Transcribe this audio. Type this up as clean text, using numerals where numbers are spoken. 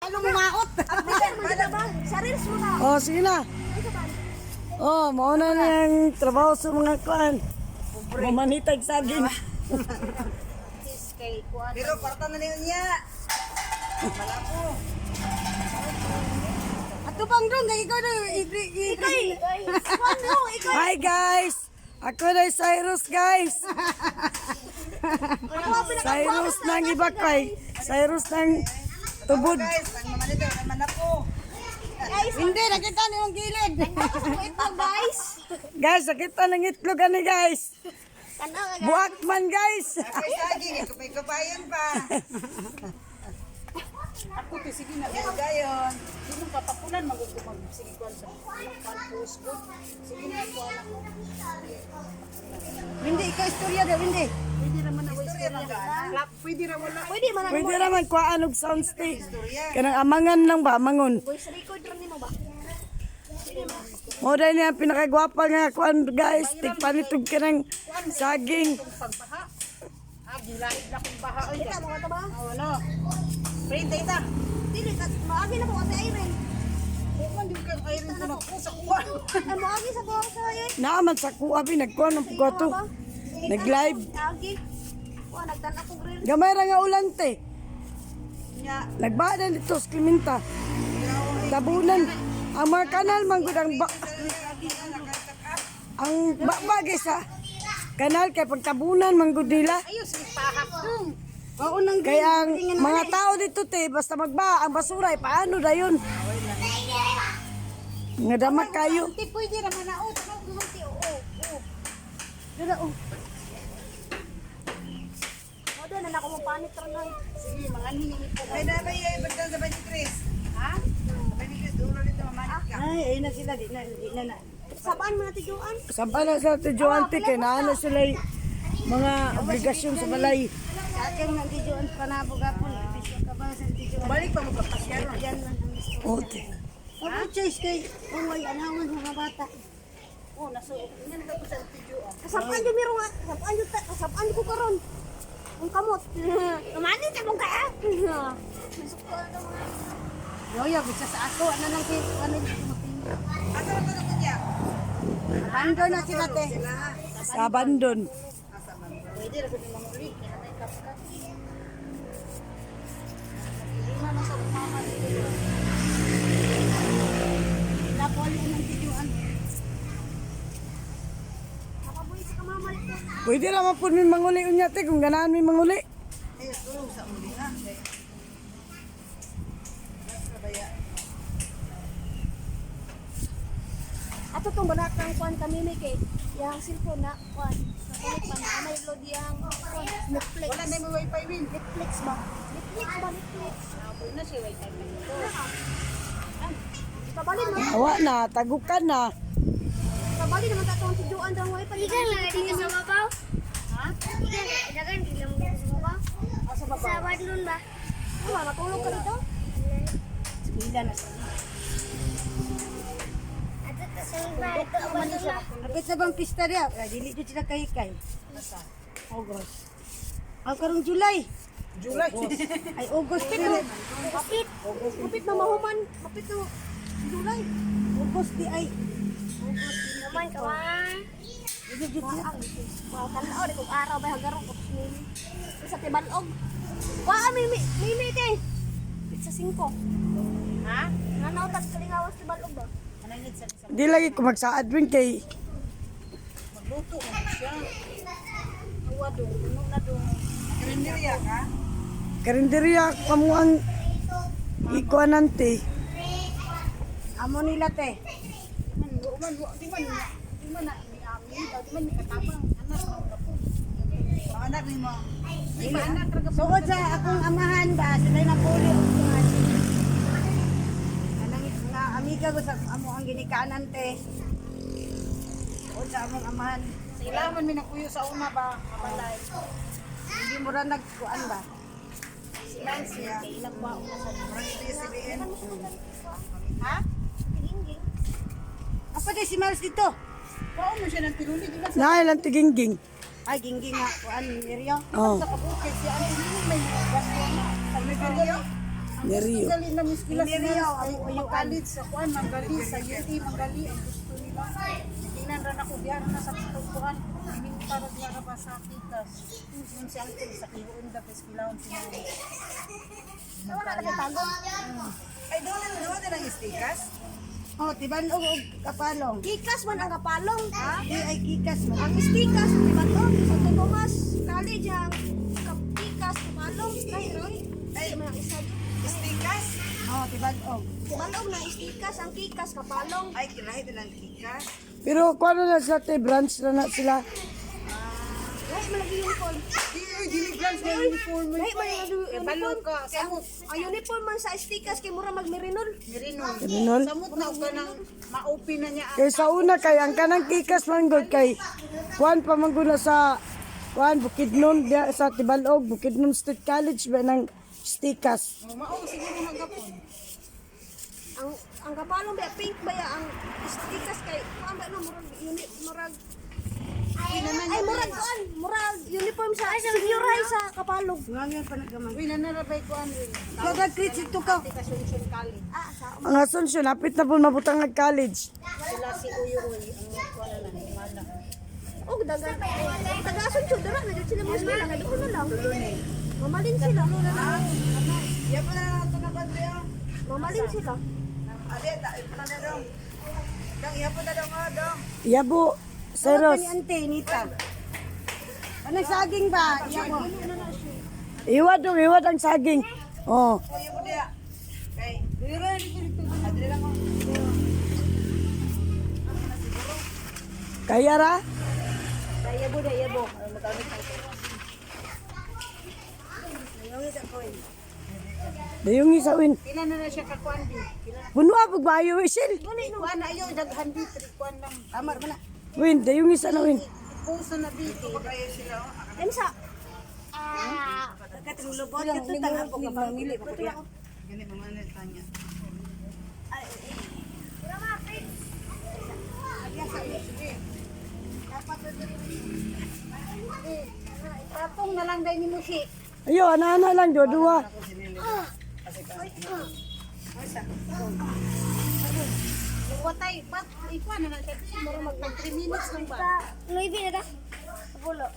Ano mo maot? Sa reels mo na. Oh, sige na. Oh, mauna na yung trabaho sa mga kuan. Mamanitag saging. Pero parta na niya. Malabo. Ato bang dong, ikaw na. Hi guys! Ako na si Cyrus guys. Cyrus ng Ibakay. Cyrus ng Tubod. Guys, ang mamanito, naman ako. Hindi, nakita niyo yung gilid. Ito guys. Guys, nakita ng itlog ani guys. Buak man guys. Ako'y saging, kapay-kapayan pa. Ako to, sige na, gayon. Hindi mong papapulan, mag-sige ko sa campus ko. Sige na, ako alam mo. Hindi, ikaw istorya daw, hindi. Pwede naman ako istorya. Pwede naman wala. Pwede man Pwede naman kuhaan og soundstage. Kanang amangan lang ba, amangon. voice record rin mo ba? Mo dahil niya ang pinakagwapa nga kuan guys. Tigpanitog ka ng saging. Pagbaha. Gilait na kong baha. Ito, mga taba? Oo, no. Print, ita. Dili, maagi na po kasi Irene. Kung hindi kang Irene ko na po sa kuha. Maagi sa kuha sa Irene. Naaman sa kuha nagkuhan ng pagwato. Nag-live. Maagi. Kuha, nagtanak kong grill. Gamay ra nga ulan te. Nya. Nagbada dito sa Clementa. Tabunan. Ang mga kanal manggod ang bagay sa kanal kay pagtabunan manggod nila. Ayos, ipahak dong. Oo nang kaya ang mga tao dito te basta magba ang basura paano da yun? Nga damak kayo. Hindi pwede naman na. Oo, gumanti. Oo. Dala, oo. Odo, na ako mo panit rin na. Sige, mga hihingi po. Ay, naman yung ibagdan sa Bani Chris. Ha? Bani Chris, dulo dito mamanit ka. Ay na sila di na. Sabaan mga tiguan? Saba na sa tijuan te kay naano sila mga obligasyon sa balay. Sa akin ng tiguan panabog-apon. Balik pa mo papasyal. Yan lang ang gusto. Ote. Ako choice kay Uway, anawan mga bata. Oh, nasuot. Yan lang ko sa tiguan. Kasapaan yung miro nga. Kasapaan ko karon. Ang kamot. Kumanin sa mong kaya. Masuk ko na mga. Yoyo, bisa sa ako. Ano nang ano Asa na to niya? Abandon na sila te. Sa abandon. Pwede ra sa mga ulit. Kaya may kapka. Lima na sa mama dito. Napoli ng tiguan. Nakabuhi sa kamama dito. Pwede naman po may manguli unya te kung ganahan may manguli. Ay, tulong sa uli ha. Ato tong banak ng kuan kami ni kay yang cellphone na kuan. Nakulit pa na may load yang Netflix. Wala na may wifi win. Netflix ba? Netflix. Na si wifi. Ipabali na. Awa na, tagukan na. Ipabali naman tatong tiduan daw wifi. Ikan lang dito sa babaw. Ha? Ikan lang dito sa babaw. Sa baba. Sa badlon ba? Wala matulog ka dito. Bila na sa. Ato sa iba ito badlon na. Kapit na bang pista dia? Dili jud sila kahikay. Basta. August. Ang karong July. July. Ay August pero kapit. Kapit na mahuman. Kapit na July. August di ay. Naman kawan. Dili jud sila. Wow, tanaw di kog araw ba hagarong ko ni. Sa tibalog. Wa mi meeting. Sa 5. Ha? Nanaw tag kalingawas tibalog ba? Anangit sa Di lagi ko magsaad rin kay magluto mo siya. Awa do, ano na do. Karinderya ka? karinderya kamo ang ikuanan te. Amo nila te. Di man na ni amin, di man ni katabang anak ng kapo. Ang anak ni mo. Di ba anak ra Sugod sa akong amahan ba, sila na puli og mga. Anang nga amiga ko sa amo ang ginikanan te. O sa among amahan. Sila man mi nakuyo sa una ba, kabalay. Hindi mo ra nagkuan ba? Sila siya ilang ba una sa CBN. Ha? Gingging. Apa di si Mars dito? Paano siya ng tiruli? Di ba sa... Nailan tigingging. Ay, gingging nga. Kuan, area. Oh. Sa kabukid siya. Ano yun? May gasto na. Sa may area. Nerio. Dali na miskila sila ay magalit sa kuan, magalit sa UT, magalit ang gusto nila. Tingnan ra ako diyan na sa kuan. Hindi para diya pa sa kitas. Yun si Uncle sa kibuon da piskilahon sila. Wala na tago. Ay doon na lang istikas. Oh, tibalog og kapalong. Kikas man ang kapalong. Di ay kikas mo. Ang istikas, tibalong. Sa Tomas College ang kikas, kapalong. Ay, man ang isa. Istikas? Oh, tibalog. Tibalong na istikas, ang kikas, kapalong. Ay kinahi lang kikas. Pero kung ano na sila, te, branch na sila. Lahi malagi yung uniform. Dili glance na uniform. Lahi malagi yung Balo uniform. ka. Samot. Ang uniform man sa istikas, kay mura magmirinol. Merinon. Merinol? Samot na ka nang ma-open na niya. Kay sa una kay ang kanang kikas man gud kay kuan pa man gud na sa kuan Bukidnon diya sa Tibalog, Bukidnon State College ba nang stikas. Mao siguro hangapon. Ang kapalong ba pink ba ya ang istikas kay kuan ba no murag ay murag uniform sa senior high sa kapalong. Ngangyan pa naggamay. Uy nanarabay ko ano. Kagad kritsit to ka. Kasunsun college. Sa Ang Asunsyon lapit na po mabutang nag college. Sila si Uyuroy ang kuan na himala. og daga tagasun jud dara na jud sila mo sila nga doon na lang. Mamalin sila. Ya pa na ito na ba diya? Mamalin sila. Ade ta pa na dong. Dong ya pa na dong dong. Yabo, Seros. Ni ante nita. Ano saging ba? Iya mo. Iwad ang saging. Oh, Kuya mo diya. Kay dira dito. Adre lang ko. kaya ra? Yabo. Dayong isawin. Pila na siya ka kuan di. Pila. Bunwa pag bayo isil. Kuan ayo daghan di kuan lang. Amar man na. Win, dayong isa na win. Puso na dito pa kayo sila. Emsa. Katulubot ka to tanga po ka pamili pa kuya. Gani mamana tanya. Patong na lang dahil ni mo si. Ayo, ana-ana lang dua. Watay, pat, ikuan na lang. Mura mag 3 minutes lang ba? Louis V na ta. Pulo.